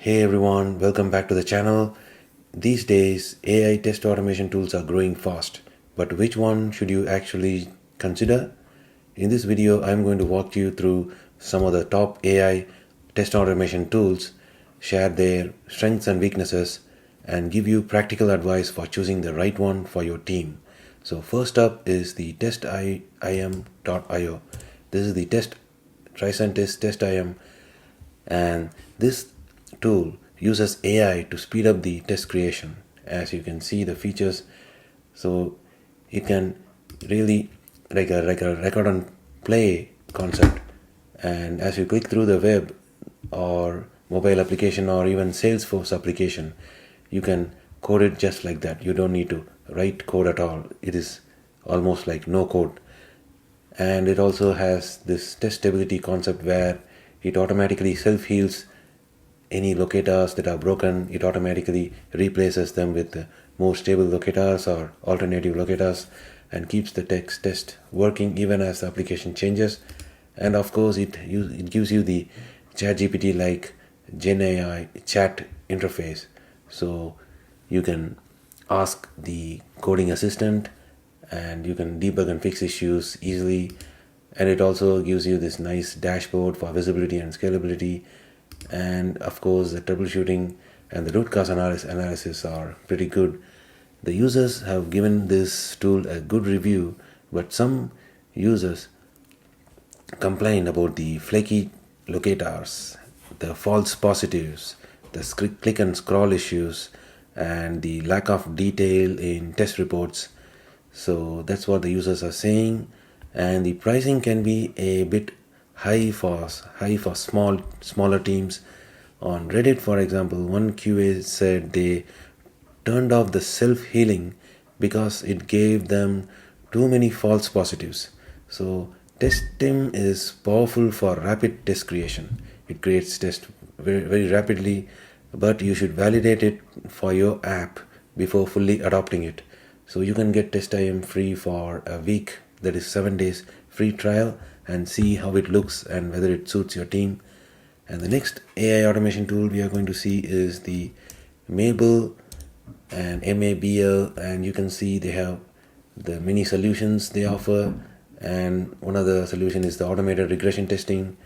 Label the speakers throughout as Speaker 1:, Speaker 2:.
Speaker 1: Hey everyone, welcome back to the channel. These days, AI test automation tools are growing fast, but which one should you actually consider? In this video, I'm going to walk you through some of the top AI test automation tools, share their strengths and weaknesses, and give you practical advice for choosing the right one for your team. So first up is the TestIM.io. This is the Tricentis Testim, and this tool uses AI to speed up the test creation. As you can see the features, so it can really like a record on play concept, and as you click through the web or mobile application or even Salesforce application, you can code it just like that. You don't need to write code at all. It is almost like no code. And it also has this test stability concept where it automatically self-heals any locators that are broken. It automatically replaces them with more stable locators or alternative locators and keeps the test working even as the application changes. And of course it gives you the ChatGPT like GenAI chat interface, so you can ask the coding assistant and you can debug and fix issues easily. And it also gives you this nice dashboard for visibility and scalability. And of course the troubleshooting and the root cause analysis are pretty good. The users have given this tool a good review, but some users complain about the flaky locators, the false positives, the click and scroll issues, and the lack of detail in test reports. So that's what the users are saying. And the pricing can be a bit high for smaller teams. On Reddit, for example, one QA said they turned off the self-healing because it gave them too many false positives. So Testim is powerful for rapid test creation. It creates tests very rapidly, but you should validate it for your app before fully adopting it. So you can get Testim free for a week, that is 7 days free trial, and see how it looks and whether it suits your team. And the next AI automation tool we are going to see is the Mabl and Mabl, and you can see they have the many solutions they offer, and one of the solution is the automated regression testing.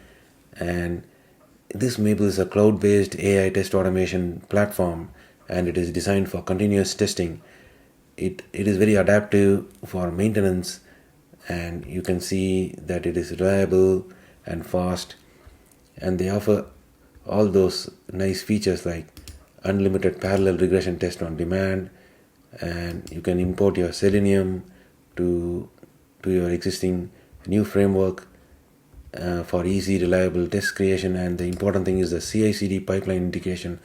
Speaker 1: And this Mabl is a cloud-based AI test automation platform, and it is designed for continuous testing. It is very adaptive for maintenance, and you can see that it is reliable and fast. And they offer all those nice features like unlimited parallel regression test on demand, and you can import your Selenium to your existing new framework for easy reliable test creation. And the important thing is the CI/CD pipeline integration,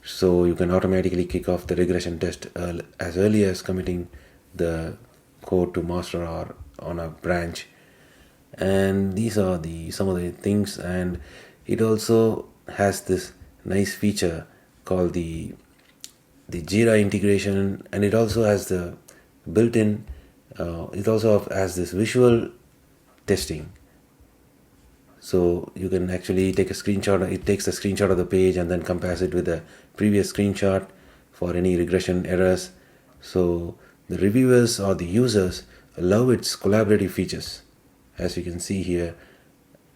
Speaker 1: so you can automatically kick off the regression test as early as committing the code to master or on a branch. And these are some of the things. And it also has this nice feature called the Jira integration, and it also has the built-in it also has this visual testing, so you can actually take a screenshot. It takes a screenshot of the page and then compares it with the previous screenshot for any regression errors. So the reviewers or the users love its collaborative features. As you can see here,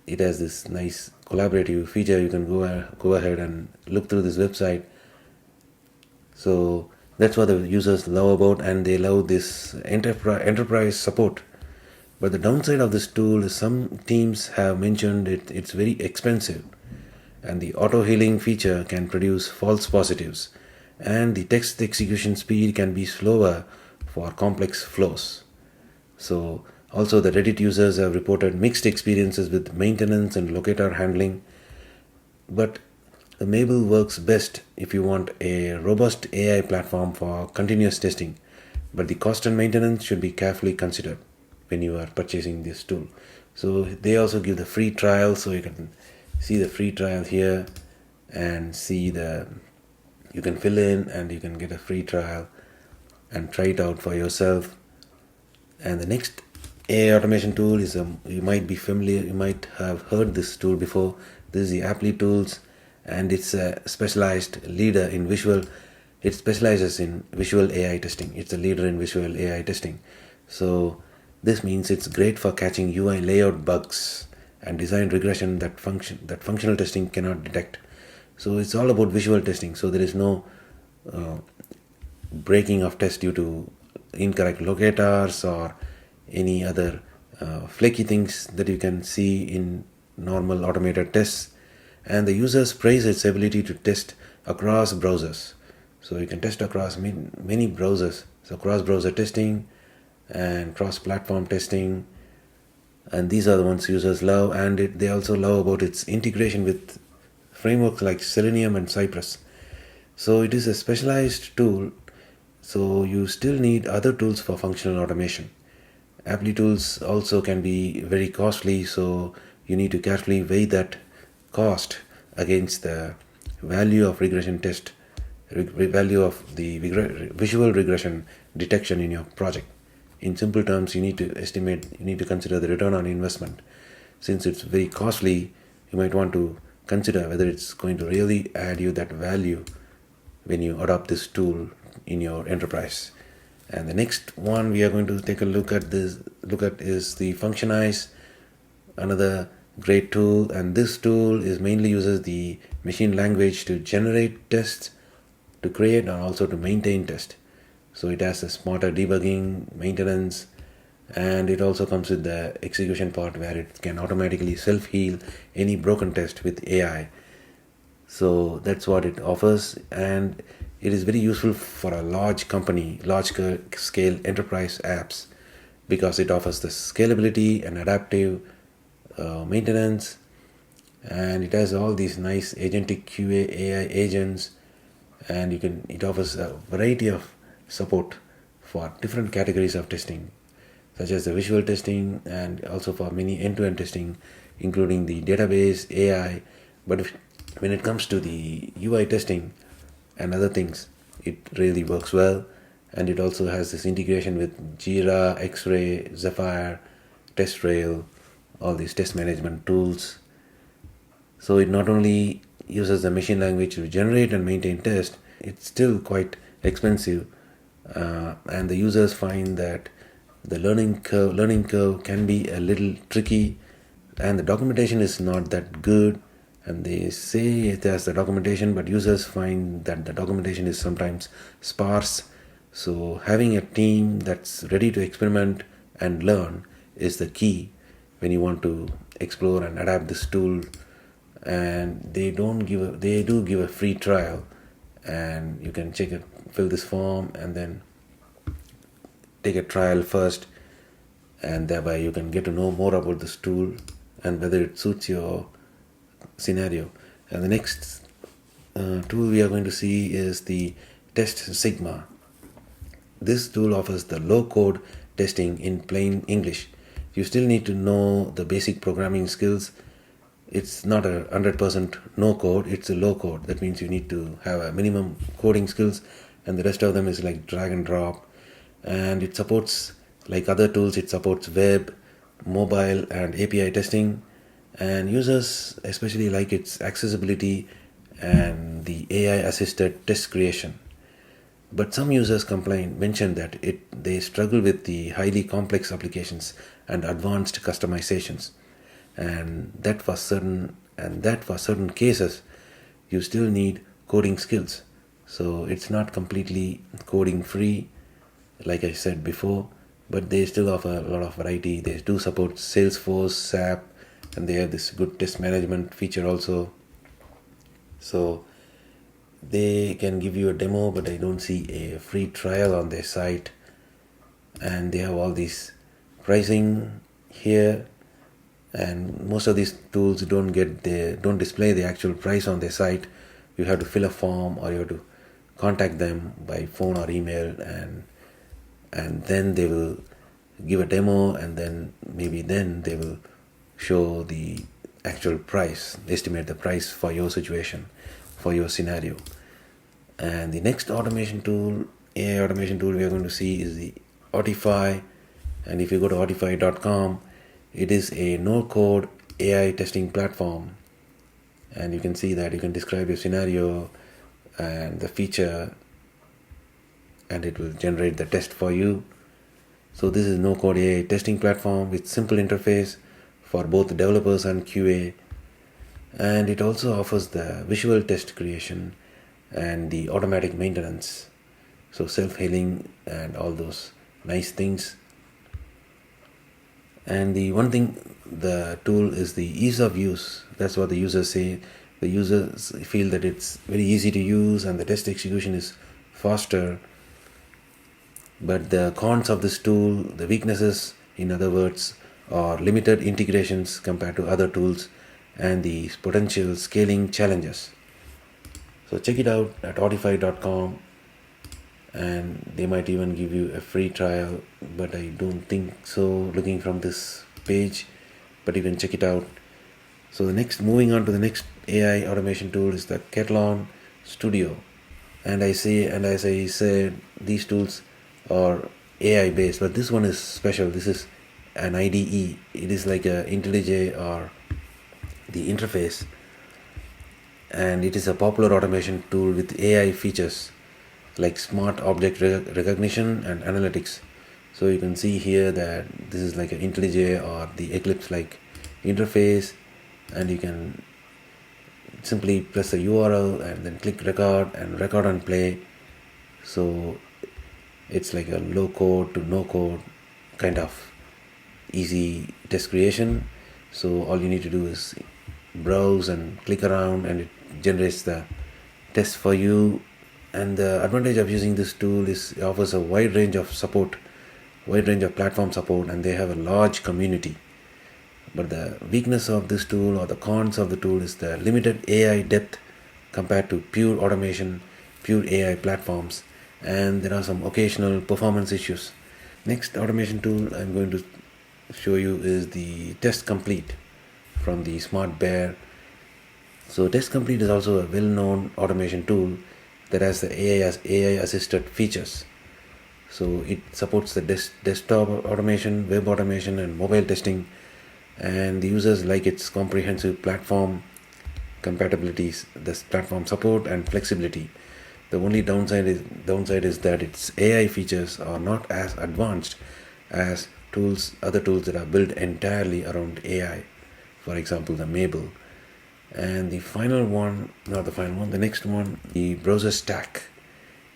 Speaker 1: it has this nice collaborative feature. You can go ahead and look through this website. So that's what the users love about, and they love this enterprise support. But the downside of this tool is some teams have mentioned it's very expensive, and the auto healing feature can produce false positives, and the text execution speed can be slower for complex flows. So also the Reddit users have reported mixed experiences with maintenance and locator handling. But the Mabl works best if you want a robust AI platform for continuous testing, but the cost and maintenance should be carefully considered when you are purchasing this tool. So they also give the free trial, so you can see the free trial here and see you can fill in and you can get a free trial and try it out for yourself. And the next AI automation tool is you might be familiar, you might have heard this tool before. This is the Applitools, and it's a specialized leader in visual. It specializes in visual AI testing. It's a leader in visual AI testing. So this means it's great for catching UI layout bugs and design regression that functional testing cannot detect. So it's all about visual testing. So there is no breaking of test due to incorrect locators or any other flaky things that you can see in normal automated tests. And the users praise its ability to test across browsers. So you can test across many browsers. So cross-browser testing and cross-platform testing, and these are the ones users love. And they also love about its integration with frameworks like Selenium and Cypress. So it is a specialized tool, so you still need other tools for functional automation. Applitools also can be very costly, so you need to carefully weigh that cost against the value of regression test, value of the visual regression detection in your project. In simple terms, you need to consider the return on investment. Since it's very costly, you might want to consider whether it's going to really add you that value when you adopt this tool in your enterprise. And the next one we are going to take a look at is the Functionize, another great tool. And this tool mainly uses the machine language to generate tests, to create and also to maintain tests. So it has a smarter debugging, maintenance, and it also comes with the execution part where it can automatically self-heal any broken test with AI. So that's what it offers, and it is very useful for a large company, large scale enterprise apps, because it offers the scalability and adaptive maintenance, and it has all these nice agentic QA AI agents, and it offers a variety of support for different categories of testing, such as the visual testing and also for many end-to-end testing, including the database, AI. But when it comes to the UI testing and other things, it really works well. And it also has this integration with Jira, X-Ray, Zephyr, TestRail, all these test management tools. So it not only uses the machine language to generate and maintain tests, it's still quite expensive. And the users find that the learning curve can be a little tricky, and the documentation is not that good. And they say it has the documentation, but users find that the documentation is sometimes sparse. So having a team that's ready to experiment and learn is the key when you want to explore and adapt this tool. And they do give a free trial, and you can fill this form and then take a trial first, and thereby you can get to know more about this tool and whether it suits your scenario. And the next tool we are going to see is the TestSigma. This tool offers the low-code testing in plain English. You still need to know the basic programming skills. It's not a 100% no code, it's a low code. That means you need to have a minimum coding skills, and the rest of them is like drag and drop. And it supports, like other tools, it supports web, mobile and API testing. And users especially like its accessibility and the AI assisted test creation. But some users mention that they struggle with the highly complex applications and advanced customizations, and that for certain cases you still need coding skills. So it's not completely coding free, like I said before, but they still offer a lot of variety. They do support Salesforce, SAP, and they have this good test management feature also. So they can give you a demo, but I don't see a free trial on their site. And they have all these pricing here, and most of these tools don't display the actual price on their site. You have to fill a form, or you have to contact them by phone or email, and then they will give a demo, and then they will show the actual price, estimate the price for your situation, for your scenario. And the next automation tool, AI automation tool we are going to see is the Autify. And if you go to autify.com, it is a no-code AI testing platform. And you can see that you can describe your scenario and the feature, and it will generate the test for you. So this is no-code AI testing platform with simple interface for both developers and QA. And it also offers the visual test creation and the automatic maintenance. So self-healing and all those nice things. And the one thing, the tool is the ease of use. That's what the users say. The users feel that it's very easy to use and the test execution is faster. But the cons of this tool, the weaknesses, in other words, are limited integrations compared to other tools and the potential scaling challenges. So check it out at autify.com, and they might even give you a free trial, but I don't think so looking from this page, but you can check it out. So moving on to the next AI automation tool is the Katalon Studio. And as I said, these tools are AI based, but this one is special. This is an IDE. It is like a IntelliJ or the interface, and it is a popular automation tool with AI features like smart object recognition and analytics. So you can see here that this is like an IntelliJ or the Eclipse like interface, and you can simply press a URL and then click record and play. So it's like a low code to no code kind of easy test creation. So all you need to do is browse and click around, and it generates the test for you. And the advantage of using this tool is it offers a wide range of platform support, and they have a large community. But the weakness of this tool or the cons of the tool is the limited AI depth compared to pure AI platforms, and there are some occasional performance issues. Next automation tool I'm going to show you is the TestComplete from the Smart Bear. So TestComplete is also a well-known automation tool that has the AI assisted features. So it supports the desktop automation, web automation, and mobile testing, and the users like its comprehensive platform compatibilities, this platform support and flexibility. The only downside is that its AI features are not as advanced as other tools that are built entirely around AI, for example the Mabl. And the next one, the BrowserStack.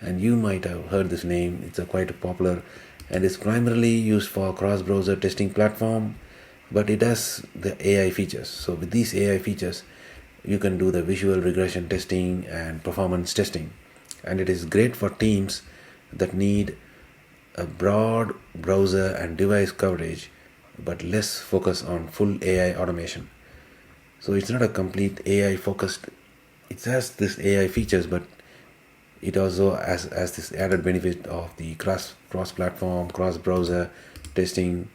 Speaker 1: And you might have heard this name. It's quite popular and is primarily used for cross-browser testing platform, but it has the AI features. So with these AI features, you can do the visual regression testing and performance testing. And it is great for teams that need a broad browser and device coverage, but less focus on full AI automation. So it's not a complete AI focused. It has this AI features, but it also has this added benefit of the cross-platform, cross-browser testing.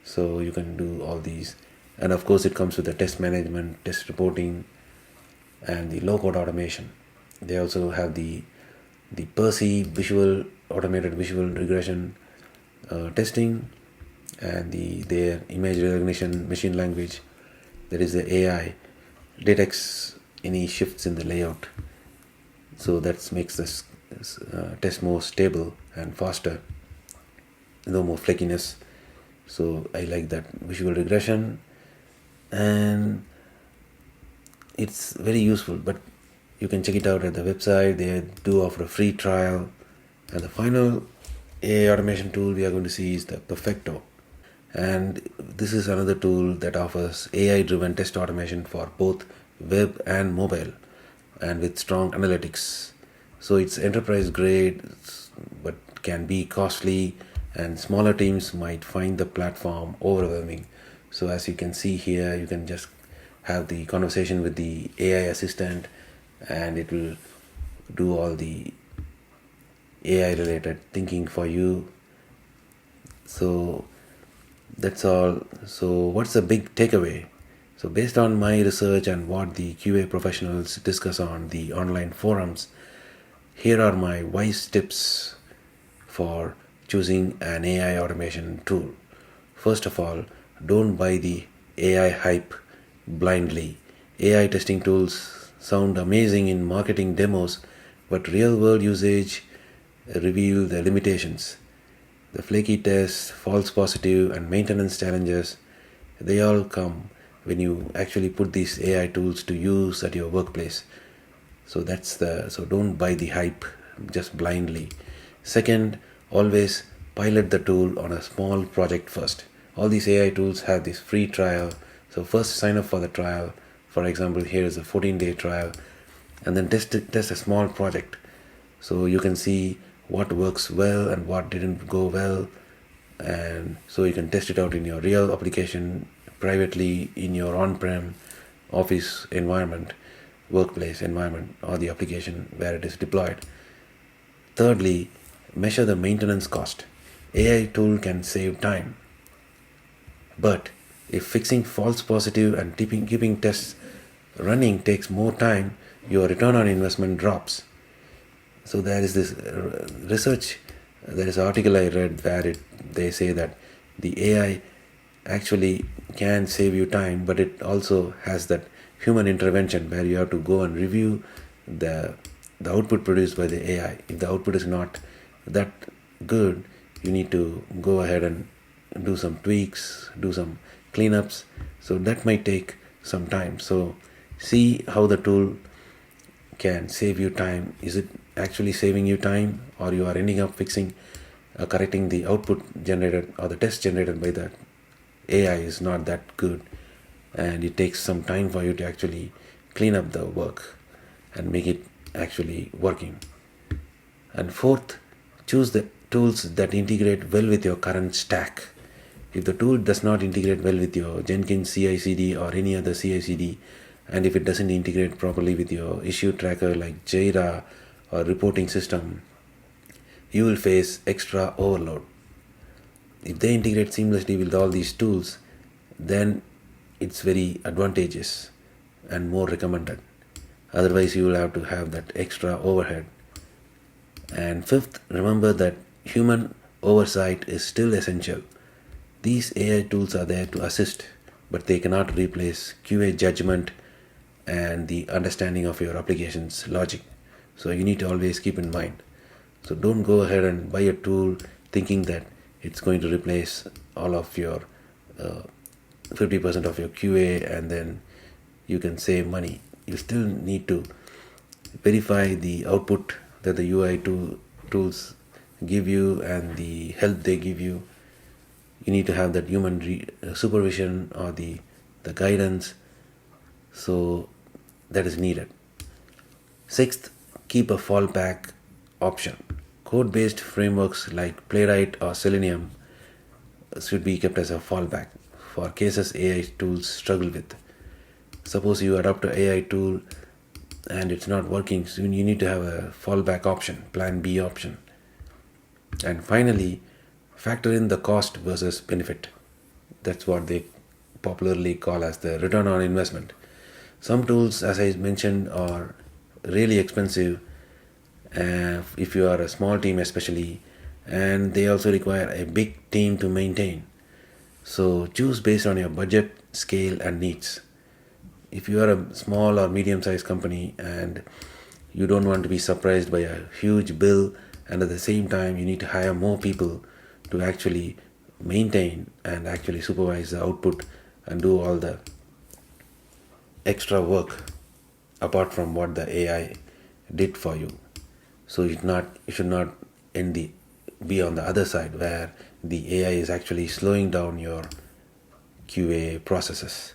Speaker 1: So you can do all these, and of course it comes with the test management, test reporting, and the low-code automation. They also have the Percy automated visual regression testing, and their image recognition machine language. There is the AI detects any shifts in the layout, so that makes this test more stable and faster, no more flakiness. So I like that visual regression, and it's very useful. But you can check it out at the website. They do offer a free trial. And the final AI automation tool we are going to see is the Perfecto. And this is another tool that offers AI-driven test automation for both web and mobile, and with strong analytics. So it's enterprise grade, but can be costly, and smaller teams might find the platform overwhelming. So as you can see here, you can just have the conversation with the AI assistant, and it will do all the AI related thinking for you. So that's all. So what's the big takeaway? So based on my research and what the QA professionals discuss on the online forums, here are my wise tips for choosing an AI automation tool. First of all, don't buy the AI hype blindly. AI testing tools sound amazing in marketing demos, but real-world usage reveal the limitations. The flaky tests, false positive, and maintenance challenges, they all come when you actually put these AI tools to use at your workplace. So don't buy the hype just blindly. Second, always pilot the tool on a small project first. All these AI tools have this free trial. So first sign up for the trial. For example, here is a 14-day trial, and then test a small project. So you can see what works well and what didn't go well, and so you can test it out in your real application, privately in your on-prem office environment, workplace environment, or the application where it is deployed. Thirdly, measure the maintenance cost. AI tool can save time, but if fixing false positive and keeping tests running takes more time, your return on investment drops. So there is this research, there is an article I read where they say that the AI actually can save you time, but it also has that human intervention where you have to go and review the output produced by the AI. If the output is not that good, you need to go ahead and do some tweaks, do some cleanups. So that might take some time. So see how the tool can save you time. Is it actually saving you time, or you are ending up correcting the output generated or the test generated by the AI is not that good, and it takes some time for you to actually clean up the work and make it actually working. And fourth, choose the tools that integrate well with your current stack. If the tool does not integrate well with your Jenkins CI/CD or any other CI/CD, and if it doesn't integrate properly with your issue tracker like Jira or reporting system, you will face extra overload. If they integrate seamlessly with all these tools, then it's very advantageous and more recommended. Otherwise, you will have to have that extra overhead. And fifth, remember that human oversight is still essential. These AI tools are there to assist, but they cannot replace QA judgment and the understanding of your application's logic. So you need to always keep in mind. So don't go ahead and buy a tool thinking that it's going to replace all of your 50% of your QA and then you can save money. You still need to verify the output that the UI tools give you and the help they give you. You need to have that human supervision or the guidance. So that is needed. Sixth, keep a fallback option. Code-based frameworks like Playwright or Selenium should be kept as a fallback for cases AI tools struggle with. Suppose you adopt an AI tool and it's not working, so you need to have a fallback option, plan B option. And finally, factor in the cost versus benefit. That's what they popularly call as the return on investment. Some tools, as I mentioned, are really expensive if you are a small team especially, and they also require a big team to maintain. So choose based on your budget, scale and needs. If you are a small or medium-sized company and you don't want to be surprised by a huge bill, and at the same time you need to hire more people to actually maintain and actually supervise the output and do all the extra work apart from what the AI did for you. So you should not be on the other side where the AI is actually slowing down your QA processes.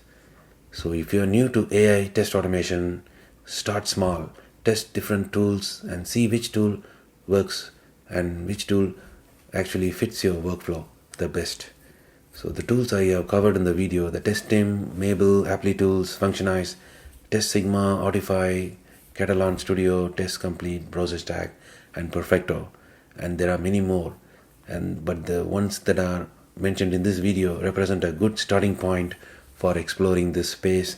Speaker 1: So if you are new to AI test automation, start small, test different tools and see which tool works and which tool actually fits your workflow the best. So the tools I have covered in the video, the Testim, Mabl, Applitools, Functionize, TestSigma, Autify, Katalon Studio, TestComplete, BrowserStack and Perfecto, and there are many more, but the ones that are mentioned in this video represent a good starting point for exploring this space.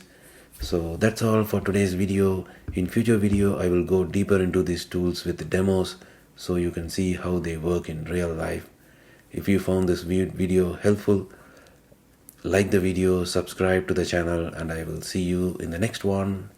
Speaker 1: So that's all for today's video. In future video I will go deeper into these tools with demos so you can see how they work in real life. If you found this video helpful, like the video, subscribe to the channel, and I will see you in the next one.